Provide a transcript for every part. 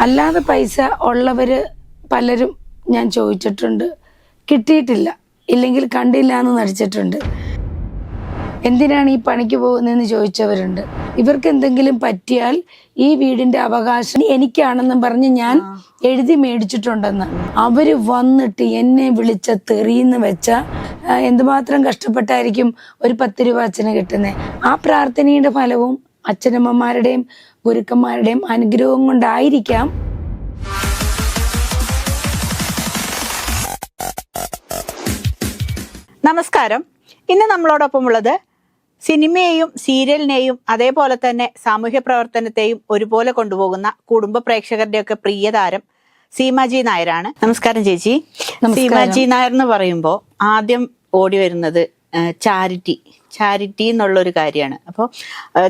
അല്ലാതെ പൈസ ഉള്ളവര് പലരും ഞാൻ ചോദിച്ചിട്ടുണ്ട്, കിട്ടിയിട്ടില്ല, ഇല്ലെങ്കിൽ കണ്ടില്ല എന്ന് നടിച്ചിട്ടുണ്ട്. എന്തിനാണ് ഈ പണിക്ക് പോകുന്നതെന്ന് ചോദിച്ചവരുണ്ട്. ഇവർക്ക് എന്തെങ്കിലും പറ്റിയാൽ ഈ വീടിന്റെ അവകാശം എനിക്കാണെന്നും പറഞ്ഞ് ഞാൻ എഴുതി മേടിച്ചിട്ടുണ്ടെന്ന്. അവര് വന്നിട്ട് എന്നെ വിളിച്ച തെറിയെന്ന് വെച്ച എന്തുമാത്രം കഷ്ടപ്പെട്ടായിരിക്കും ഒരു 10 രൂപ അച്ഛന് കിട്ടുന്നത്. ആ പ്രാർത്ഥനയുടെ ഫലവും അച്ഛനമ്മമാരുടെയും ഗുരുക്കന്മാരുടെയും അനുഗ്രഹവും കൊണ്ടായിരിക്കാം. നമസ്കാരം. ഇന്ന് നമ്മളോടൊപ്പം ഉള്ളത് സിനിമയെയും സീരിയലിനെയും അതേപോലെ തന്നെ സാമൂഹ്യ പ്രവർത്തനത്തെയും ഒരുപോലെ കൊണ്ടുപോകുന്ന കുടുംബ പ്രേക്ഷകരുടെയൊക്കെ പ്രിയ താരം സീമാജി നായരാണ്. നമസ്കാരം ചേച്ചി. സീമാജി നായർ എന്ന് പറയുമ്പോൾ ആദ്യം ഓടി വരുന്നത് ചാരിറ്റി എന്നുള്ളൊരു കാര്യമാണ്. അപ്പോൾ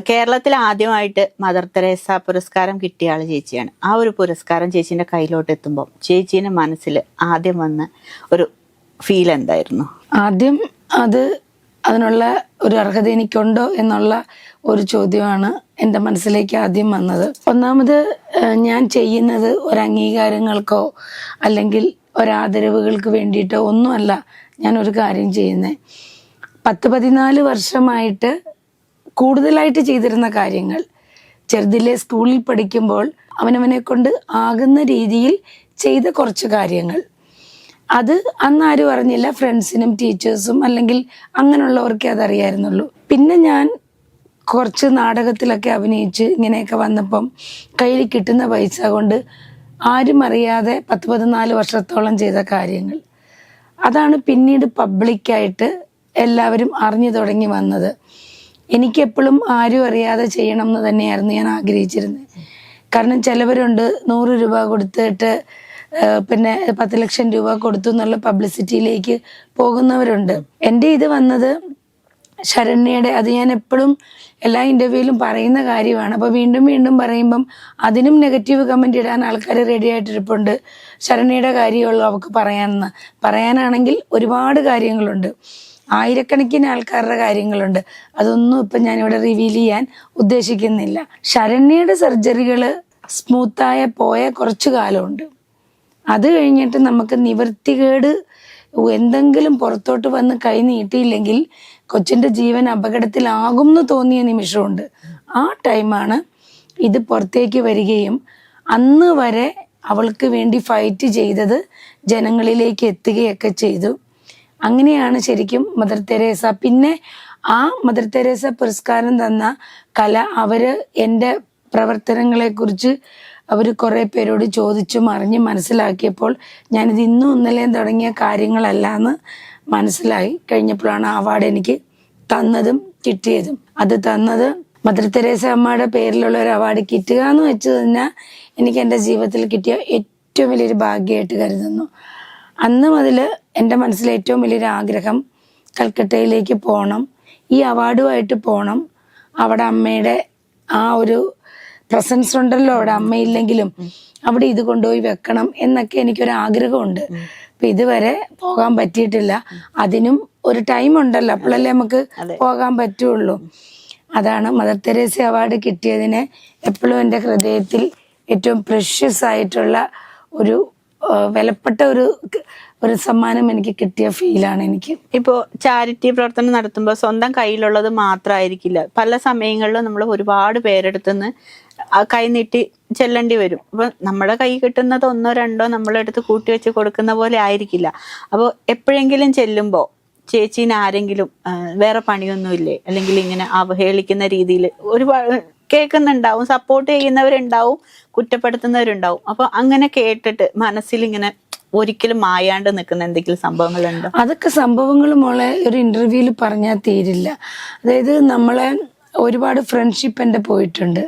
കേരളത്തിൽ ആദ്യമായിട്ട് മദർ തെരേസ പുരസ്കാരം കിട്ടിയ ആള് ചേച്ചിയാണ്. ആ ഒരു പുരസ്കാരം ചേച്ചീൻ്റെ കയ്യിലോട്ട് എത്തുമ്പോൾ ചേച്ചീൻ്റെ മനസ്സിൽ ആദ്യം വന്ന ഒരു ഫീൽ എന്തായിരുന്നു? ആദ്യം അതിനുള്ള ഒരു അർഹത എനിക്കുണ്ടോ എന്നുള്ള ഒരു ചോദ്യമാണ് എൻ്റെ മനസ്സിലേക്ക് ആദ്യം വന്നത്. ഒന്നാമത് ഞാൻ ചെയ്യുന്നത് ഒരു അംഗീകാരങ്ങൾക്കോ അല്ലെങ്കിൽ ഒരാദരവുകൾക്ക് വേണ്ടിയിട്ടോ ഒന്നുമല്ല ഞാൻ ഒരു കാര്യം ചെയ്യുന്നത്. 14 വർഷമായിട്ട് കൂടുതലായിട്ട് ചെയ്തിരുന്ന കാര്യങ്ങൾ, ചെറുതിലെ സ്കൂളിൽ പഠിക്കുമ്പോൾ അവനവനെ കൊണ്ട് ആകുന്ന രീതിയിൽ ചെയ്ത കുറച്ച് കാര്യങ്ങൾ, അത് അന്ന് ആരും അറിഞ്ഞില്ല. ഫ്രണ്ട്സിനും ടീച്ചേഴ്സും അല്ലെങ്കിൽ അങ്ങനെയുള്ളവർക്കേ അതറിയായിരുന്നുള്ളൂ. പിന്നെ ഞാൻ കുറച്ച് നാടകത്തിലൊക്കെ അഭിനയിച്ച് ഇങ്ങനെയൊക്കെ വന്നപ്പം കയ്യിൽ കിട്ടുന്ന പൈസ കൊണ്ട് ആരും അറിയാതെ 14 വർഷത്തോളം ചെയ്ത കാര്യങ്ങൾ, അതാണ് പിന്നീട് പബ്ലിക്കായിട്ട് എല്ലാവരും അറിഞ്ഞു തുടങ്ങി വന്നത്. എനിക്കെപ്പോഴും ആരും അറിയാതെ ചെയ്യണം എന്ന് തന്നെയായിരുന്നു ഞാൻ ആഗ്രഹിച്ചിരുന്നത്. കാരണം ചിലവരുണ്ട് 100 രൂപ കൊടുത്തിട്ട് പിന്നെ 10 ലക്ഷം രൂപ കൊടുത്തു എന്നുള്ള പബ്ലിസിറ്റിയിലേക്ക് പോകുന്നവരുണ്ട്. എൻ്റെ ഇത് വന്നത് ശരണ്യയുടെ, അത് ഞാൻ എപ്പോഴും എല്ലാ ഇൻ്റർവ്യൂവിലും പറയുന്ന കാര്യമാണ്. അപ്പോൾ വീണ്ടും വീണ്ടും പറയുമ്പം അതിനും നെഗറ്റീവ് കമൻറ്റ് ഇടാൻ ആൾക്കാർ റെഡി ആയിട്ടിരിപ്പുണ്ട്. ശരണ്യയുടെ കാര്യമുള്ളൂ അവർക്ക് പറയാനാണെങ്കിൽ ഒരുപാട് കാര്യങ്ങളുണ്ട്, ആയിരക്കണക്കിന് ആൾക്കാരുടെ കാര്യങ്ങളുണ്ട്. അതൊന്നും ഇപ്പം ഞാനിവിടെ റിവീൽ ചെയ്യാൻ ഉദ്ദേശിക്കുന്നില്ല. ശരണ്യയുടെ സർജറികൾ സ്മൂത്തായ പോയ കുറച്ചു കാലമുണ്ട്. അത് കഴിഞ്ഞിട്ട് നമുക്ക് നിവൃത്തികേട് എന്തെങ്കിലും പുറത്തോട്ട് വന്ന് കൈ നീട്ടിയില്ലെങ്കിൽ കൊച്ചിൻ്റെ ജീവൻ അപകടത്തിലാകും എന്ന് തോന്നിയ നിമിഷമുണ്ട്. ആ ടൈമാണ് ഇത് പുറത്തേക്ക് വരികയും അന്ന് വരെ അവൾക്ക് വേണ്ടി ഫൈറ്റ് ചെയ്തത് ജനങ്ങളിലേക്ക് എത്തുകയൊക്കെ ചെയ്തു. അങ്ങനെയാണ് ശരിക്കും മദർ തെരേസ. പിന്നെ ആ മദർ തെരേസ പുരസ്കാരം തന്ന അവര് എൻ്റെ പ്രവർത്തനങ്ങളെക്കുറിച്ച് അവർ കുറേ പേരോട് ചോദിച്ചും അറിഞ്ഞ് മനസ്സിലാക്കിയപ്പോൾ ഞാനിത് ഇന്നും ഇന്നലെയും തുടങ്ങിയ കാര്യങ്ങളല്ല എന്ന് മനസ്സിലായി കഴിഞ്ഞപ്പോഴാണ് ആ അവാർഡ് എനിക്ക് തന്നതും കിട്ടിയതും. അത് തന്നത് മദർ തെരേസ അമ്മയുടെ പേരിലുള്ള ഒരു അവാർഡ് കിട്ടുക എന്ന് വെച്ച് തന്നെ എനിക്ക് എൻ്റെ ജീവിതത്തിൽ കിട്ടിയ ഏറ്റവും വലിയൊരു ഭാഗ്യമായിട്ട് കരുതുന്നു. അന്ന് മുതൽ എൻ്റെ മനസ്സിലെ ഏറ്റവും വലിയൊരു ആഗ്രഹം കൽക്കട്ടയിലേക്ക് പോകണം, ഈ അവാർഡുമായിട്ട് പോകണം, അവിടെ അമ്മയുടെ ആ ഒരു പ്രസൻസ് ഉണ്ടല്ലോ, അവിടെ അമ്മയില്ലെങ്കിലും അവിടെ ഇത് കൊണ്ടുപോയി വെക്കണം എന്നൊക്കെ എനിക്കൊരാഗ്രഹമുണ്ട്. അപ്പൊ ഇതുവരെ പോകാൻ പറ്റിയിട്ടില്ല. അതിനും ഒരു ടൈം ഉണ്ടല്ലോ, അപ്പോഴല്ലേ നമുക്ക് പോകാൻ പറ്റുള്ളൂ. അതാണ് മദർ തെരേസ അവാർഡ് കിട്ടിയതിന് എപ്പോഴും എൻ്റെ ഹൃദയത്തിൽ ഏറ്റവും പ്രഷ്യസ് ആയിട്ടുള്ള ഒരു വിലപ്പെട്ട ഒരു സമ്മാനം എനിക്ക് കിട്ടിയ ഫീലാണ് എനിക്ക്. ഇപ്പോൾ ചാരിറ്റി പ്രവർത്തനം നടത്തുമ്പോൾ സ്വന്തം കയ്യിലുള്ളത് മാത്രമായിരിക്കില്ല. പല സമയങ്ങളിലും നമ്മൾ ഒരുപാട് പേരെടുത്തുനിന്ന് കൈനീട്ടി ചെല്ലേണ്ടി വരും. അപ്പൊ നമ്മുടെ കൈ കിട്ടുന്നത് 1 2 നമ്മളെടുത്ത് കൂട്ടി വെച്ച് കൊടുക്കുന്ന പോലെ ആയിരിക്കില്ല. അപ്പോൾ എപ്പോഴെങ്കിലും ചെല്ലുമ്പോൾ ചേച്ചീനെ ആരെങ്കിലും വേറെ പണിയൊന്നുമില്ലേ, അല്ലെങ്കിൽ ഇങ്ങനെ അവഹേളിക്കുന്ന രീതിയിൽ ഒരുപാട് കേൾക്കുന്നുണ്ടാവും, സപ്പോർട്ട് ചെയ്യുന്നവരുണ്ടാവും, കുറ്റപ്പെടുത്തുന്നവരുണ്ടാവും. അപ്പൊ അങ്ങനെ കേട്ടിട്ട് മനസ്സിൽ ഇങ്ങനെ ഒരിക്കലും മായാണ്ട് നിൽക്കുന്ന എന്തെങ്കിലും സംഭവങ്ങളുണ്ടോ? അതൊക്കെ സംഭവങ്ങൾ മോളെ ഒരു ഇന്റർവ്യൂവിൽ പറഞ്ഞാൽ തീരില്ല. അതായത് നമ്മളെ ഒരുപാട് ഫ്രണ്ട്ഷിപ്പ് എൻ്റെ പോയിട്ടുണ്ട്.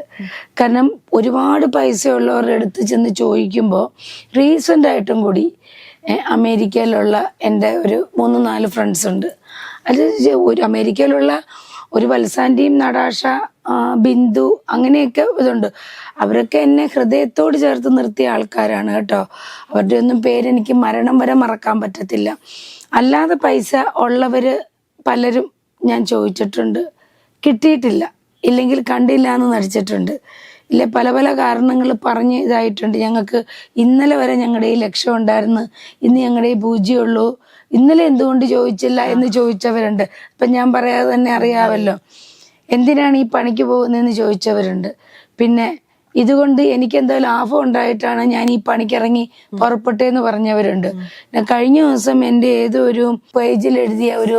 കാരണം ഒരുപാട് പൈസ ഉള്ളവരുടെ അടുത്ത് ചെന്ന് ചോദിക്കുമ്പോൾ റീസെൻ്റ് ആയിട്ടും കൂടി അമേരിക്കയിലുള്ള എൻ്റെ ഒരു 3-4 ഫ്രണ്ട്സ് ഉണ്ട്. അത് ഒരു അമേരിക്കയിലുള്ള ഒരു വത്സാൻ്റെയും നടാഷ, ബിന്ദു, അങ്ങനെയൊക്കെ ഇതുണ്ട്. അവരൊക്കെ എന്നെ ഹൃദയത്തോട് ചേർത്ത് നിർത്തിയ ആൾക്കാരാണ് കേട്ടോ. അവരുടെ ഒന്നും പേരെനിക്ക് മരണം വരെ മറക്കാൻ പറ്റത്തില്ല. അല്ലാതെ പൈസ ഉള്ളവർ പലരും ഞാൻ ചോദിച്ചിട്ടുണ്ട്, കിട്ടിയിട്ടില്ല, ഇല്ലെങ്കിൽ കണ്ടില്ല എന്ന് നടിച്ചിട്ടുണ്ട്. ഇല്ലേ പല പല കാരണങ്ങൾ പറഞ്ഞ് ഇതായിട്ടുണ്ട്. ഞങ്ങൾക്ക് ഇന്നലെ വരെ ഞങ്ങളുടെ ഈ ലക്ഷ്യം ഉണ്ടായിരുന്നു, ഇന്ന് ഞങ്ങളുടെ ഈ പൂജ്യമുള്ളൂ, ഇന്നലെ എന്തുകൊണ്ട് ചോദിച്ചില്ല എന്ന് ചോദിച്ചവരുണ്ട്. ഇപ്പം ഞാൻ പറയാതെ തന്നെ അറിയാമല്ലോ. എന്തിനാണ് ഈ പണിക്ക് പോകുന്നതെന്ന് ചോദിച്ചവരുണ്ട്. പിന്നെ ഇതുകൊണ്ട് എനിക്ക് എന്തോ ലാഭം ഉണ്ടായിട്ടാണ് ഞാൻ ഈ പണിക്കിറങ്ങി പുറപ്പെട്ടെന്ന് പറഞ്ഞവരുണ്ട്. കഴിഞ്ഞ ദിവസം എൻ്റെ ഏതോ ഒരു പേജിൽ എഴുതിയ ഒരു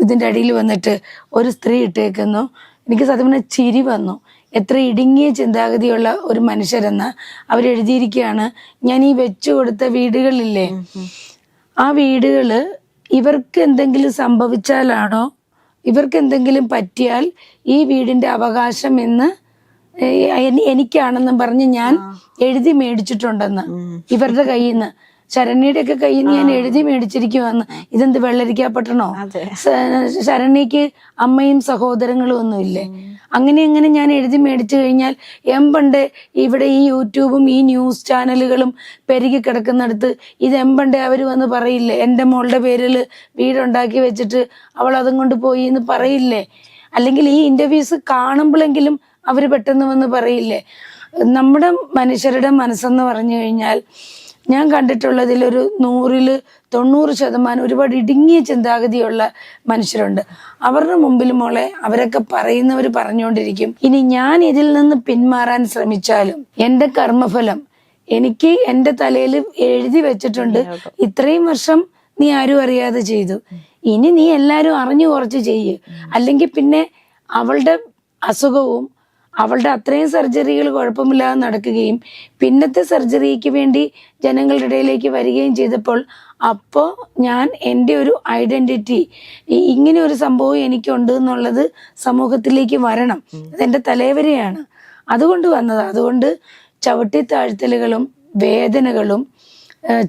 ഇതിൻ്റെ അടിയിൽ വന്നിട്ട് ഒരു സ്ത്രീ ഇട്ടേക്കുന്നു. എനിക്ക് സത്യം പറഞ്ഞാൽ ചിരി വന്നു. എത്ര ഇടുങ്ങിയ ചിന്താഗതിയുള്ള ഒരു മനുഷ്യരെന്ന് അവരെഴുതിയിരിക്കുകയാണ്. ഞാൻ ഈ വെച്ചു കൊടുത്ത വീടുകളില്ലേ, ആ വീടുകള് ഇവർക്ക് എന്തെങ്കിലും സംഭവിച്ചാലാണോ, ഇവർക്ക് എന്തെങ്കിലും പറ്റിയാൽ ഈ വീടിന്റെ അവകാശം എന്ന് എനിക്കാണെന്നും പറഞ്ഞ് ഞാൻ എഴുതി മേടിച്ചിട്ടുണ്ടെന്ന് ഇവരുടെ കയ്യിൽ നിന്ന്. ശരണ്യയുടെ ഒക്കെ കയ്യിൽ നിന്ന് ഞാൻ എഴുതി മേടിച്ചിരിക്കുവാന്ന്. ഇതെന്ത് വെള്ളരിക്കാപ്പട്ടണോ? ശരണ്യക്ക് അമ്മയും സഹോദരങ്ങളും ഒന്നുമില്ലേ? അങ്ങനെ ഞാൻ എഴുതി മേടിച്ചു കഴിഞ്ഞാൽ എമ്പണ്ട് ഇവിടെ ഈ യൂട്യൂബും ഈ ന്യൂസ് ചാനലുകളും പെരുകി കിടക്കുന്നിടത്ത് ഇത് എമ്പണ്ടേ അവർ വന്ന് പറയില്ലേ, എൻ്റെ മോളുടെ പേരിൽ വീടുണ്ടാക്കി വെച്ചിട്ട് അവൾ അതും കൊണ്ട് പോയി എന്ന് പറയില്ലേ? അല്ലെങ്കിൽ ഈ ഇന്റർവ്യൂസ് കാണുമ്പോഴെങ്കിലും അവർ പെട്ടെന്ന് വന്ന് പറയില്ലേ? നമ്മുടെ മനുഷ്യരുടെ മനസ്സെന്ന് പറഞ്ഞു കഴിഞ്ഞാൽ ഞാൻ കണ്ടിട്ടുള്ളതിൽ ഒരു 100% ഒരുപാട് ഇടുങ്ങിയ ചിന്താഗതിയുള്ള മനുഷ്യരുണ്ട്. അവരുടെ മുമ്പിൽ മോളെ അവരൊക്കെ പറയുന്നവർ പറഞ്ഞുകൊണ്ടിരിക്കും. ഇനി ഞാൻ ഇതിൽ നിന്ന് പിന്മാറാൻ ശ്രമിച്ചാലും എൻ്റെ കർമ്മഫലം എനിക്ക് എൻ്റെ തലയിൽ എഴുതി വെച്ചിട്ടുണ്ട്. ഇത്രയും വർഷം നീ ആരും അറിയാതെ ചെയ്തു, ഇനി നീ എല്ലാരും അറിഞ്ഞു കുറച്ച് ചെയ്യ്. അല്ലെങ്കിൽ പിന്നെ അവളുടെ അസുഖവും അവളുടെ അത്രയും സർജറികൾ കുഴപ്പമില്ലാതെ നടക്കുകയും പിന്നത്തെ സർജറിക്ക് വേണ്ടി ജനങ്ങളുടെ ഇടയിലേക്ക് വരികയും ചെയ്തപ്പോൾ അപ്പോൾ ഞാൻ എൻ്റെ ഒരു ഐഡന്റിറ്റി, ഇങ്ങനെ ഒരു സംഭവം എനിക്കുണ്ട് എന്നുള്ളത് സമൂഹത്തിലേക്ക് വരണം. അതെൻ്റെ തലവരെയാണ്, അതുകൊണ്ട് വന്നത്. അതുകൊണ്ട് ചവിട്ടിത്താഴ്ത്തലുകളും വേദനകളും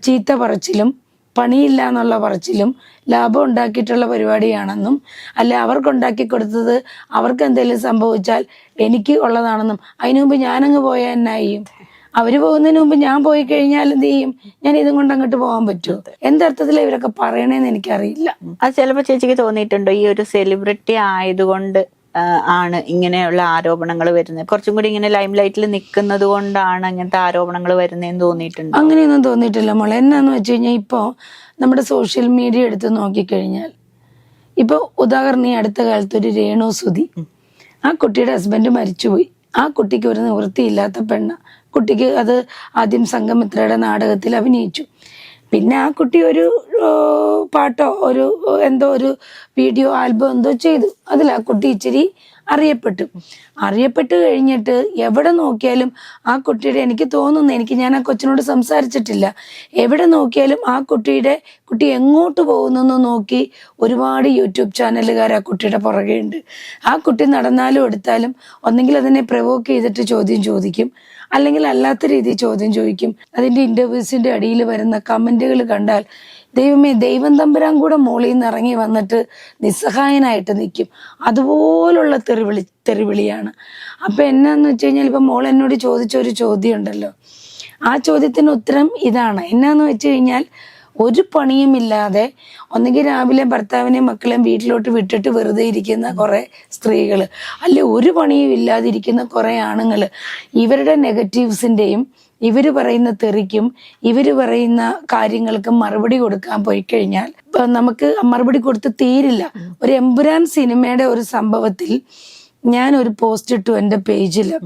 ചീത്ത പറച്ചിലും പണിയില്ല എന്നുള്ള പറച്ചിലും ലാഭം ഉണ്ടാക്കിയിട്ടുള്ള പരിപാടിയാണെന്നും, അല്ല അവർക്കുണ്ടാക്കി കൊടുത്തത് അവർക്ക് എന്തെങ്കിലും സംഭവിച്ചാൽ എനിക്ക് ഉള്ളതാണെന്നും, അതിനു മുമ്പ് ഞാനങ്ങ് പോയാൽ എന്നാ ചെയ്യും? അവര് പോകുന്നതിന് മുമ്പ് ഞാൻ പോയി കഴിഞ്ഞാൽ എന്ത് ചെയ്യും? ഞാൻ ഇതും കൊണ്ട് അങ്ങോട്ട് പോകാൻ പറ്റുമോ? എന്തർത്ഥത്തിലാണ് ഇവരൊക്കെ പറയണേന്ന് എനിക്കറിയില്ല. അത് ചിലപ്പോൾ ചേച്ചിക്ക് തോന്നിയിട്ടുണ്ടോ ഈ ഒരു സെലിബ്രിറ്റി ആയതുകൊണ്ട് ആണ് ഇങ്ങനെയുള്ള ആരോപണങ്ങൾ വരുന്നത്? കുറച്ചും കൂടി ഇങ്ങനെ ലൈം ലൈറ്റിൽ നിൽക്കുന്നത് കൊണ്ടാണ് അങ്ങനത്തെ ആരോപണങ്ങൾ വരുന്നതെന്ന് തോന്നിയിട്ടുണ്ട്? അങ്ങനെയൊന്നും തോന്നിയിട്ടില്ല മോളെ. എന്നാന്ന് വെച്ച് കഴിഞ്ഞാൽ ഇപ്പോൾ നമ്മുടെ സോഷ്യൽ മീഡിയ എടുത്ത് നോക്കിക്കഴിഞ്ഞാൽ, ഇപ്പോൾ ഉദാഹരണം ഈ അടുത്ത കാലത്ത് ഒരു രേണു സുധി, ആ കുട്ടിയുടെ ഹസ്ബൻഡ് മരിച്ചുപോയി. ആ കുട്ടിക്ക് ഒരു നിവൃത്തിയില്ലാത്ത പെണ്ണ. കുട്ടിക്ക് അത് ആദ്യം സംഘമിത്രയുടെ നാടകത്തിൽ അഭിനയിച്ചു. പിന്നെ ആ കുട്ടി ഒരു പാട്ടോ എന്തോ ഒരു വീഡിയോ ആൽബം എന്തോ ചെയ്തു. അതിൽ ആ കുട്ടി ഇച്ചിരി അറിയപ്പെട്ട് കഴിഞ്ഞിട്ട് എവിടെ നോക്കിയാലും ആ കുട്ടിയുടെ, എനിക്ക് തോന്നുന്നു, ഞാൻ ആ കൊച്ചിനോട് സംസാരിച്ചിട്ടില്ല, എവിടെ നോക്കിയാലും ആ കുട്ടി എങ്ങോട്ട് പോകുന്നെന്ന് നോക്കി ഒരുപാട് യൂട്യൂബ് ചാനലുകാർ ആ കുട്ടിയുടെ പുറകെ ഉണ്ട്. ആ കുട്ടി നടന്നാലും എടുത്താലും ഒന്നെങ്കിൽ അതിനെ പ്രവോക്ക് ചെയ്തിട്ട് ചോദ്യം ചോദിക്കും, അല്ലെങ്കിൽ അല്ലാത്ത രീതിയിൽ ചോദ്യം ചോദിക്കും. അതിൻ്റെ ഇന്റർവ്യൂസിന്റെ അടിയിൽ വരുന്ന കമന്റുകൾ കണ്ടാൽ ദൈവമേ, ദൈവം തമ്പുരാൻ കൂടെ മോളിൽ നിന്ന് ഇറങ്ങി വന്നിട്ട് നിസ്സഹായനായിട്ട് നിൽക്കും. അതുപോലുള്ള തെറിവിളിയാണ്. അപ്പൊ എന്നാന്ന് വെച്ച് കഴിഞ്ഞാൽ ഇപ്പൊ മോൾ എന്നോട് ചോദിച്ച ഒരു ചോദ്യം ഉണ്ടല്ലോ, ആ ചോദ്യത്തിന് ഉത്തരം ഇതാണ്. എന്നാന്ന് വെച്ച് കഴിഞ്ഞാൽ ഒരു പണിയുമില്ലാതെ ഒന്നുകിൽ രാവിലെ ഭർത്താവിനെയും മക്കളെയും വീട്ടിലോട്ട് വിട്ടിട്ട് വെറുതെ ഇരിക്കുന്ന കുറെ സ്ത്രീകള്, അല്ലെ ഒരു പണിയും ഇല്ലാതിരിക്കുന്ന കുറെ ആണുങ്ങള്, ഇവരുടെ നെഗറ്റീവ്സിന്റെയും ഇവര് പറയുന്ന തെറിക്കും ഇവര് പറയുന്ന കാര്യങ്ങൾക്കും മറുപടി കൊടുക്കാൻ പോയി കഴിഞ്ഞാൽ നമുക്ക് മറുപടി കൊടുത്ത് തീരില്ല. ഒരു എമ്പുരാൻ സിനിമയുടെ ഒരു സംഭവത്തിൽ ഞാൻ ഒരു പോസ്റ്റ് ഇട്ടു എൻ്റെ പേജില്.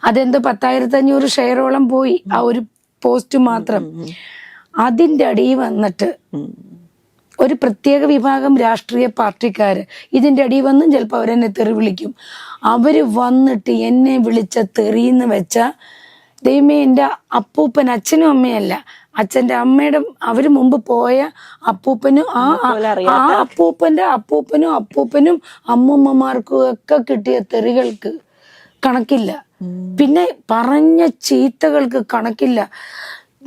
അതെന്തോ 10,500 ഷെയറോളം പോയി ആ ഒരു പോസ്റ്റ് മാത്രം. അതിൻ്റെ അടിയിൽ വന്നിട്ട് ഒരു പ്രത്യേക വിഭാഗം രാഷ്ട്രീയ പാർട്ടിക്കാര് ഇതിൻ്റെ അടിയിൽ വന്നും ചിലപ്പോൾ അവരെന്നെ തെറി വിളിക്കും. അവര് വന്നിട്ട് എന്നെ വിളിച്ച തെറിയെന്ന് വെച്ച ദൈവമേ, എൻ്റെ അപ്പൂപ്പൻ, അച്ഛനും അമ്മയല്ല, അച്ഛൻ്റെ അമ്മയുടെ അവര് മുമ്പ് പോയ അപ്പൂപ്പനും ആ അപ്പൂപ്പനും അമ്മൂമ്മമാർക്കും ഒക്കെ കിട്ടിയ തെറികൾക്ക് കണക്കില്ല. പിന്നെ പറഞ്ഞ ചീത്തകൾക്ക് കണക്കില്ല.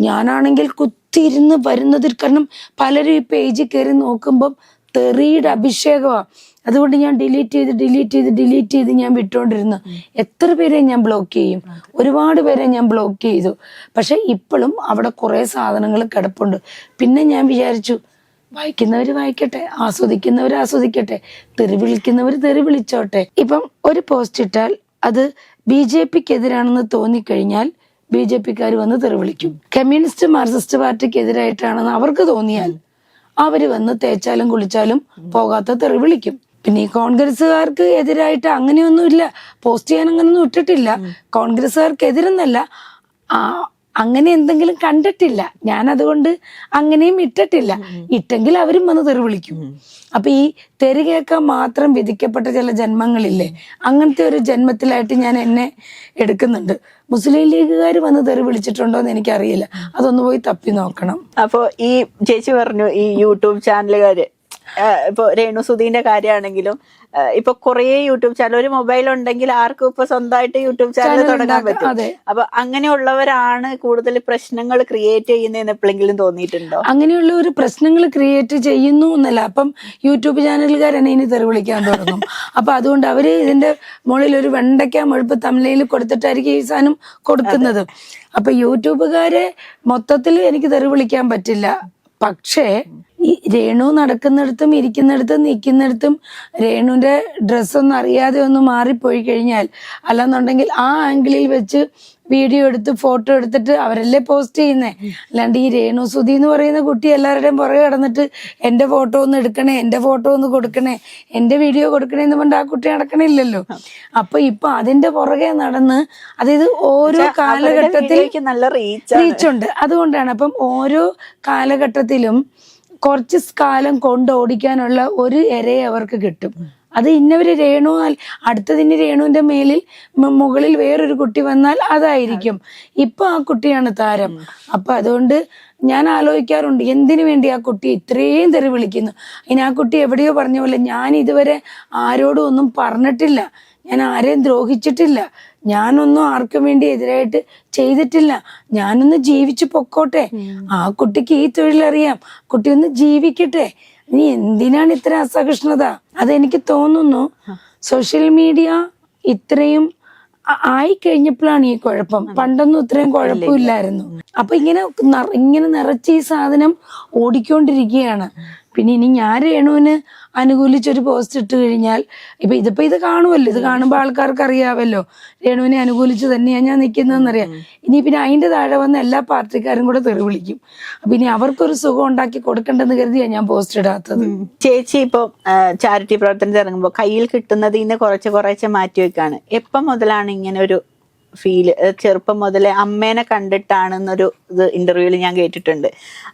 ഞാനാണെങ്കിൽ കുത്തിയിരുന്ന് വരുന്നത്, കാരണം പലരും ഈ പേജിൽ കയറി നോക്കുമ്പം തെറിയുടെ അഭിഷേകമാണ്. അതുകൊണ്ട് ഞാൻ ഡിലീറ്റ് ചെയ്ത് ഞാൻ വിട്ടുകൊണ്ടിരുന്നു. എത്ര പേരെ ഞാൻ ബ്ലോക്ക് ചെയ്യും? ഒരുപാട് പേരെ ഞാൻ ബ്ലോക്ക് ചെയ്തു. പക്ഷെ ഇപ്പോഴും അവിടെ കുറെ സാധനങ്ങൾ കിടപ്പുണ്ട്. പിന്നെ ഞാൻ വിചാരിച്ചു, വായിക്കുന്നവര് വായിക്കട്ടെ, ആസ്വദിക്കുന്നവർ ആസ്വദിക്കട്ടെ, തെറി വിളിക്കുന്നവർ തെറി വിളിച്ചോട്ടെ. ഇപ്പം ഒരു പോസ്റ്റ് ഇട്ടാൽ അത് BJP-ക്കെതിരാണെന്ന് തോന്നിക്കഴിഞ്ഞാൽ BJP-ക്കാർ വന്ന് തെറിവിളിക്കും. കമ്മ്യൂണിസ്റ്റ് മാർക്സിസ്റ്റ് പാർട്ടിക്ക് എതിരായിട്ടാണെന്ന് അവർക്ക് തോന്നിയാൽ അവര് വന്ന് തേച്ചാലും കുളിച്ചാലും പോകാത്ത തെറിവിളിക്കും. പിന്നെ ഈ കോൺഗ്രസ്സുകാർക്ക് എതിരായിട്ട് അങ്ങനെയൊന്നുമില്ല, പോസ്റ്റ് ചെയ്യാൻ അങ്ങനെയൊന്നും ഇട്ടിട്ടില്ല. കോൺഗ്രസ്സുകാർക്ക് എതിരെന്നല്ല, അങ്ങനെ എന്തെങ്കിലും കണ്ടിട്ടില്ല ഞാൻ, അതുകൊണ്ട് അങ്ങനെയും ഇട്ടിട്ടില്ല. ഇട്ടെങ്കിൽ അവരും വന്ന് തെറി വിളിക്കും. അപ്പൊ ഈ തെറി കേൾക്കാൻ മാത്രം വിധിക്കപ്പെട്ട ചില ജന്മങ്ങളില്ലേ, അങ്ങനത്തെ ഒരു ജന്മത്തിലായിട്ട് ഞാൻ എന്നെ എടുക്കുന്നുണ്ട്. മുസ്ലിം ലീഗുകാർ വന്ന് തെറി വിളിച്ചിട്ടുണ്ടോ എന്ന് എനിക്കറിയില്ല, അതൊന്ന് പോയി തപ്പി നോക്കണം. അപ്പൊ ഈ ചേച്ചി പറഞ്ഞു ഈ യൂട്യൂബ് ചാനലുകാര്, ഇപ്പൊ രേണുസുധീന്റെ കാര്യമാണെങ്കിലും ഇപ്പൊ കുറെ യൂട്യൂബ് ചാനൽ, ഒരു മൊബൈൽ ഉണ്ടെങ്കിൽ ആർക്കും ഇപ്പൊ സ്വന്തമായിട്ട് യൂട്യൂബ് ചാനൽ തുടങ്ങാൻ പറ്റും. അപ്പൊ അങ്ങനെയുള്ളവരാണ് കൂടുതൽ പ്രശ്നങ്ങൾ ക്രിയേറ്റ് ചെയ്യുന്നതെന്ന് എപ്പോഴെങ്കിലും തോന്നിയിട്ടുണ്ടോ? അങ്ങനെയുള്ള ഒരു പ്രശ്നങ്ങൾ ക്രിയേറ്റ് ചെയ്യുന്നു എന്നല്ല, അപ്പം യൂട്യൂബ് ചാനലുകാരെന്നെ ഇനി തെറി വിളിക്കാൻ തുടങ്ങും. അപ്പൊ അതുകൊണ്ട് അവര് ഇതിന്റെ മുകളിൽ ഒരു വെണ്ടയ്ക്ക മുഴുപ്പ് തമിഴിൽ കൊടുത്തിട്ടായിരിക്കും ഈ സാധനം കൊടുക്കുന്നത്. അപ്പൊ യൂട്യൂബുകാരെ മൊത്തത്തിൽ എനിക്ക് തെറി വിളിക്കാൻ പറ്റില്ല. പക്ഷേ ഈ രേണു നടക്കുന്നിടത്തും ഇരിക്കുന്നിടത്തും നിൽക്കുന്നിടത്തും രേണുവിന്റെ ഡ്രസ്സൊന്നും അറിയാതെ ഒന്ന് മാറിപ്പോയി കഴിഞ്ഞാൽ, അല്ലാന്നുണ്ടെങ്കിൽ ആ ആംഗിളിൽ വെച്ച് വീഡിയോ എടുത്ത് ഫോട്ടോ എടുത്തിട്ട് അവരല്ലേ പോസ്റ്റ് ചെയ്യുന്നേ. അല്ലാണ്ട് ഈ രേണുസുധി എന്ന് പറയുന്ന കുട്ടി എല്ലാവരുടെയും പുറകെ കിടന്നിട്ട് എന്റെ ഫോട്ടോ ഒന്ന് എടുക്കണേ, എന്റെ ഫോട്ടോ ഒന്ന് കൊടുക്കണേ, എന്റെ വീഡിയോ കൊടുക്കണേ എന്ന് പറഞ്ഞിട്ട് ആ കുട്ടി നടക്കണില്ലല്ലോ. ഇപ്പൊ അതിന്റെ പുറകെ നടന്ന്, അതായത് ഓരോ കാലഘട്ടത്തിൽ നല്ല റീച്ചുണ്ട്. അതുകൊണ്ടാണ് അപ്പം ഓരോ കാലഘട്ടത്തിലും കുറച്ച് കാലം കൊണ്ട് ഓടിക്കാനുള്ള ഒരു ഇരയെ അവർക്ക് കിട്ടും. അത് ഇന്നവര് രേണു, അടുത്തതിന് രേണുവിന്റെ മുകളിൽ വേറൊരു കുട്ടി വന്നാൽ അതായിരിക്കും. ഇപ്പൊ ആ കുട്ടിയാണ് താരം. അപ്പൊ അതുകൊണ്ട് ഞാൻ ആലോചിക്കാറുണ്ട്, എന്തിനു വേണ്ടി ആ കുട്ടി ഇത്രയും തെറി വിളിക്കുന്നു. ഇനി ആ കുട്ടി എവിടെയോ പറഞ്ഞ പോലെ ഞാൻ ഇതുവരെ ആരോടും ഒന്നും പറഞ്ഞിട്ടില്ല, ഞാൻ ആരെയും ദ്രോഹിച്ചിട്ടില്ല, ഞാനൊന്നും ആർക്കും വേണ്ടി എതിരായിട്ട് ചെയ്തിട്ടില്ല, ഞാനൊന്ന് ജീവിച്ചു പൊക്കോട്ടെ. ആ കുട്ടിക്ക് ഈ തൊഴിലറിയാം, കുട്ടി ഒന്ന് ജീവിക്കട്ടെ. ഇനി എന്തിനാണ് ഇത്ര അസഹിഷ്ണുത? അതെനിക്ക് തോന്നുന്നു സോഷ്യൽ മീഡിയ ഇത്രയും ആയി കഴിഞ്ഞപ്പോഴാണ് ഈ കുഴപ്പം. പണ്ടൊന്നും ഇത്രയും കുഴപ്പമില്ലായിരുന്നു. അപ്പൊ ഇങ്ങനെ നിറച്ച് ഈ സാധനം ഓടിക്കൊണ്ടിരിക്കുകയാണ്. പിന്നെ ഇനി ഞാൻ രേണുവിന് അനുകൂലിച്ചൊരു പോസ്റ്റ് ഇട്ട് കഴിഞ്ഞാൽ ഇത് കാണുമല്ലോ, ഇത് കാണുമ്പോൾ ആൾക്കാർക്ക് അറിയാമല്ലോ രേണുവിനെ അനുകൂലിച്ച് തന്നെയാണ് ഞാൻ നിൽക്കുന്നതെന്നറിയാം. ഇനി പിന്നെ അതിന്റെ താഴെ വന്ന എല്ലാ പാർട്ടിക്കാരും കൂടെ തെറി വിളിക്കും. അപ്പൊ ഇനി അവർക്കൊരു സുഖം ഉണ്ടാക്കി കൊടുക്കണ്ടെന്ന് കരുതിയാണ് ഞാൻ പോസ്റ്റ് ഇടാത്തത്. ചേച്ചി ഇപ്പൊ ചാരിറ്റി പ്രവർത്തനത്തിൽ ഇറങ്ങുമ്പോൾ കയ്യിൽ കിട്ടുന്നതിന് കുറച്ച് മാറ്റി വെക്കാണ്. എപ്പം മുതലാണ് ഇങ്ങനെ ഒരു ഫീല്? ചെറുപ്പം മുതലേ അമ്മേനെ കണ്ടിട്ടാണെന്നൊരു ഇത് ഇന്റർവ്യൂവിൽ ഞാൻ കേട്ടിട്ടുണ്ട്.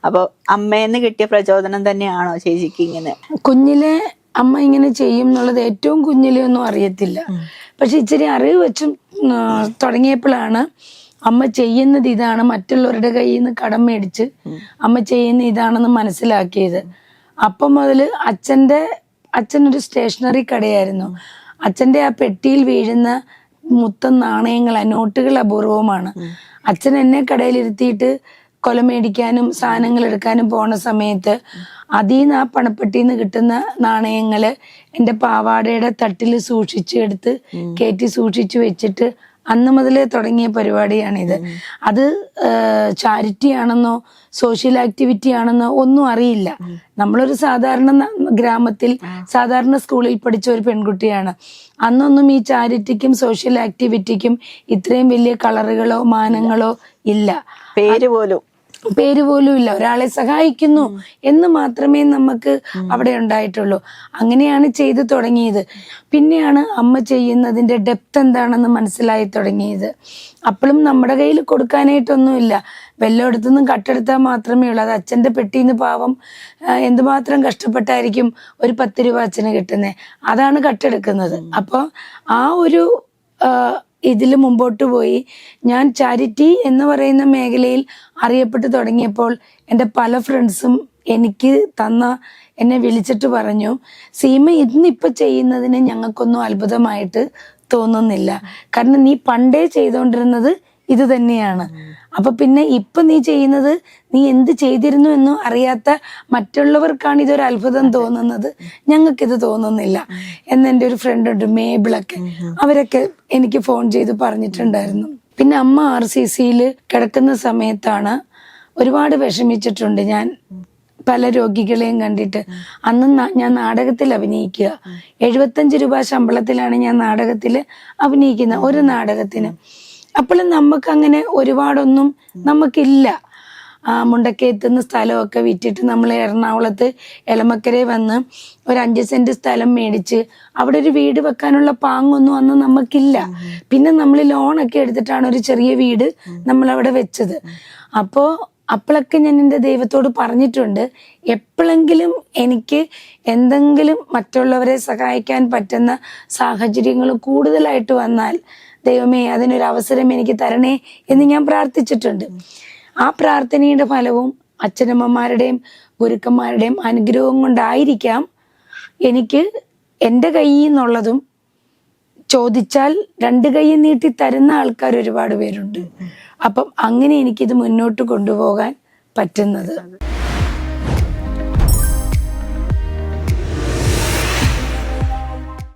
അപ്പൊ അമ്മേന്ന് കിട്ടിയ പ്രചോദനം തന്നെയാണോ ചേച്ചിക്ക് ഇങ്ങനെ? കുഞ്ഞിലെ അമ്മ ഇങ്ങനെ ചെയ്യും എന്നുള്ളത് ഏറ്റവും കുഞ്ഞിലെ ഒന്നും അറിയത്തില്ല. പക്ഷെ ഇച്ചിരി അറിവ് വെച്ചും തുടങ്ങിയപ്പോഴാണ് അമ്മ ചെയ്യുന്നത് ഇതാണ്, മറ്റുള്ളവരുടെ കയ്യിൽ നിന്ന് കടം മേടിച്ച് അമ്മ ചെയ്യുന്ന ഇതാണെന്ന് മനസ്സിലാക്കിയത്. അപ്പം മുതൽ അച്ഛനൊരു സ്റ്റേഷനറി കടയായിരുന്നു. അച്ഛൻ്റെ ആ പെട്ടിയിൽ വീഴുന്ന മുത്തം നാണയങ്ങളെ, നോട്ടുകൾ അപൂർവമാണ്. അച്ഛൻ എന്നെ കടയിലിരുത്തിയിട്ട് കൊല മേടിക്കാനും സാധനങ്ങൾ എടുക്കാനും പോണ സമയത്ത് അതിന്ന് ആ പണപ്പെട്ടിന്ന് കിട്ടുന്ന നാണയങ്ങള് എൻ്റെ പാവാടയുടെ തട്ടിൽ സൂക്ഷിച്ചെടുത്ത് കയറ്റി സൂക്ഷിച്ചു വെച്ചിട്ട് അന്ന് മുതലേ തുടങ്ങിയ പരിപാടിയാണിത്. അത് ചാരിറ്റി ആണെന്നോ സോഷ്യൽ ആക്ടിവിറ്റി ആണെന്നോ ഒന്നും അറിയില്ല. നമ്മളൊരു സാധാരണ ഗ്രാമത്തിൽ സാധാരണ സ്കൂളിൽ പഠിച്ച ഒരു പെൺകുട്ടിയാണ്. അന്നൊന്നും ഈ ചാരിറ്റിക്കും സോഷ്യൽ ആക്ടിവിറ്റിക്കും ഇത്രയും വലിയ കളറുകളോ മാനങ്ങളോ ഇല്ല. പേര് പോലും ഇല്ല. ഒരാളെ സഹായിക്കുന്നു എന്ന് മാത്രമേ നമുക്ക് അവിടെ ഉണ്ടായിട്ടുള്ളൂ. അങ്ങനെയാണ് ചെയ്തു തുടങ്ങിയത്. പിന്നെയാണ് അമ്മ ചെയ്യുന്നതിന്റെ ഡെപ്ത് എന്താണെന്ന് മനസ്സിലായി തുടങ്ങിയത്. അപ്പോഴും നമ്മുടെ കയ്യിൽ കൊടുക്കാനായിട്ടൊന്നുമില്ല. വെല്ലയിടത്തുനിന്നും കട്ടെടുത്താൽ മാത്രമേ ഉള്ളൂ. അത് അച്ഛൻ്റെ പെട്ടിന്ന് പാവം എന്തുമാത്രം കഷ്ടപ്പെട്ടായിരിക്കും ഒരു 10 രൂപ അച്ഛന് കിട്ടുന്നത്. അതാണ് കട്ടെടുക്കുന്നത്. അപ്പോൾ ആ ഒരു ഇതിൽ മുമ്പോട്ട് പോയി ഞാൻ ചാരിറ്റി എന്ന് പറയുന്ന മേഖലയിൽ അറിയപ്പെട്ടു തുടങ്ങിയപ്പോൾ എൻ്റെ പല ഫ്രണ്ട്സും എനിക്ക് എന്നെ വിളിച്ചിട്ട് പറഞ്ഞു, സീമ ഇന്നിപ്പോൾ ചെയ്യുന്നതിന് ഞങ്ങൾക്കൊന്നും അത്ഭുതമായിട്ട് തോന്നുന്നില്ല. കാരണം നീ പണ്ടേ ചെയ്തുകൊണ്ടിരുന്നത് ഇത് തന്നെയാണ്. അപ്പൊ പിന്നെ ഇപ്പൊ നീ ചെയ്യുന്നത് നീ എന്ത് ചെയ്തിരുന്നു എന്നും അറിയാത്ത മറ്റുള്ളവർക്കാണ് ഇതൊരു അത്ഭുതം തോന്നുന്നത്, ഞങ്ങൾക്കിത് തോന്നുന്നില്ല എന്നെൻ്റെ ഒരു ഫ്രണ്ട് ഉണ്ട്, മേബിളൊക്കെ. അവരൊക്കെ എനിക്ക് ഫോൺ ചെയ്ത് പറഞ്ഞിട്ടുണ്ടായിരുന്നു. പിന്നെ അമ്മ RCCയിൽ കിടക്കുന്ന സമയത്താണ് ഒരുപാട് വിഷമിച്ചിട്ടുണ്ട് ഞാൻ. പല രോഗികളെയും കണ്ടിട്ട്. അന്ന് ഞാൻ നാടകത്തിൽ അഭിനയിക്കുക, 75 രൂപ ശമ്പളത്തിലാണ് ഞാൻ നാടകത്തിൽ അഭിനയിക്കുന്നത്, ഒരു നാടകത്തിന്. അപ്പോഴും നമുക്കങ്ങനെ ഒരുപാടൊന്നും നമുക്കില്ല. മുണ്ടക്കയത്തുനിന്ന് സ്ഥലമൊക്കെ വിറ്റിട്ട് നമ്മൾ എറണാകുളത്ത് എളമക്കരെ വന്ന് ഒരു 5 സെന്റ് സ്ഥലം മേടിച്ച് അവിടെ ഒരു വീട് വെക്കാനുള്ള പാങ്ങൊന്നും അന്ന് നമുക്കില്ല. പിന്നെ നമ്മൾ ലോണൊക്കെ എടുത്തിട്ടാണ് ഒരു ചെറിയ വീട് നമ്മൾ അവിടെ വെച്ചത്. അപ്പോഴൊക്കെ ഞാൻ എൻ്റെ ദൈവത്തോട് പറഞ്ഞിട്ടുണ്ട്, എപ്പോഴെങ്കിലും എനിക്ക് എന്തെങ്കിലും മറ്റുള്ളവരെ സഹായിക്കാൻ പറ്റുന്ന സാഹചര്യങ്ങൾ കൂടുതലായിട്ട് വന്നാൽ ദൈവമേ അതിനൊരു അവസരം എനിക്ക് തരണേ എന്ന് ഞാൻ പ്രാർത്ഥിച്ചിട്ടുണ്ട്. ആ പ്രാർത്ഥനയുടെ ഫലവും അച്ഛനമ്മമാരുടെയും ഗുരുക്കന്മാരുടെയും അനുഗ്രഹവും കൊണ്ടായിരിക്കാം എനിക്ക് എൻ്റെ കയ്യിൽ നിന്നുള്ളതും ചോദിച്ചാൽ 2 കൈ നീട്ടി തരുന്ന ആൾക്കാർ ഒരുപാട് പേരുണ്ട്. അപ്പം അങ്ങനെ എനിക്കിത് മുന്നോട്ട് കൊണ്ടുപോകാൻ പറ്റുന്നത്.